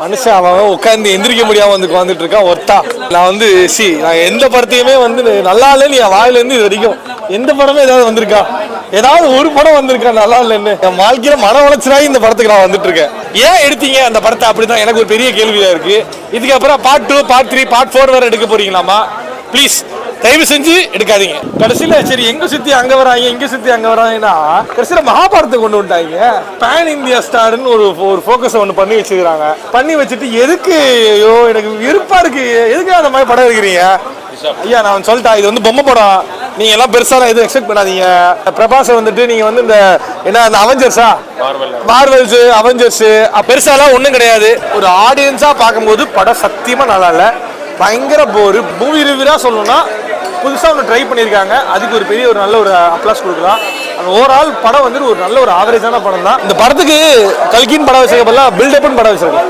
மனுஷன் அவன் உட்காந்து எந்திரிக்க முடியாம வந்து உட்காந்துட்டு இருக்கான் ஒருத்தா. நான் நான் எந்த படத்தையுமே நல்லா இல்லைன்னு என் வாயில இருந்து இது வரைக்கும் எந்த படமே ஏதாவது வந்திருக்கா, ஏதாவது ஒரு படம் வந்திருக்கா நல்லா இல்லைன்னு என் வாழ்க்கையில மன உளைச்சலாகி இந்த படத்துக்கு நான் வந்துட்டு இருக்கேன். ஏன் எடுத்தீங்க அந்த படத்தை அப்படிதான் எனக்கு ஒரு பெரிய கேள்வியா இருக்கு. இதுக்கப்புறம் பார்ட் 2, பார்ட் 3, பார்ட் 4 வேற எடுக்க போறீங்களாமா? ப்ளீஸ் தயவு செஞ்சு எடுக்காதீங்க. கடைசியில சரி எங்க சுத்தி அங்க வராங்க, இங்க சுத்தி அங்க வராங்கன்னா கடைசியில மகாபாரத்தை கொண்டு வந்துட்டாங்க. பேன் இந்தியா ஸ்டார்னு ஒரு ஃபோக்கஸ் ஒன்று பண்ணி வச்சுக்கிறாங்க. பண்ணி வச்சுட்டு எதுக்கு ஐயோ எனக்கு விருப்பா இருக்கு, எதுக்கு அந்த மாதிரி படம் இருக்கிறீங்க ஐயா? நான் சொல்லிட்டா இது பொம்மை படம், நீங்க எல்லாம் பெருசாலாம் எதுவும் எக்ஸ்பெக்ட் பண்ணாதீங்க. பிரபாஸ் நீங்க இந்த என்ன அந்த அவெஞ்சர்ஸா, மார்வெல்ஸ், அவெஞ்சர்ஸ் பெருசாலாம் ஒண்ணும் கிடையாது. ஒரு ஆடியன்ஸா பார்க்கும்போது படம் சத்தியமா நல்லா இல்ல, பயங்கர போர். மூவி ரிவ்யூரா சொல்லணும்னா புதுசாக ஒன்று ட்ரை பண்ணியிருக்காங்க, அதுக்கு ஒரு பெரிய ஒரு நல்ல ஒரு அப்ளாஸ் கொடுக்கலாம். அந்த ஓவரால் படம் ஒரு நல்ல ஒரு ஆவரேஜான படம் தான். இந்த படத்துக்கு கல்கின் படம் வச்சிருக்க பதிலாக பில்டப்னு படம் வச்சிருக்கேன்.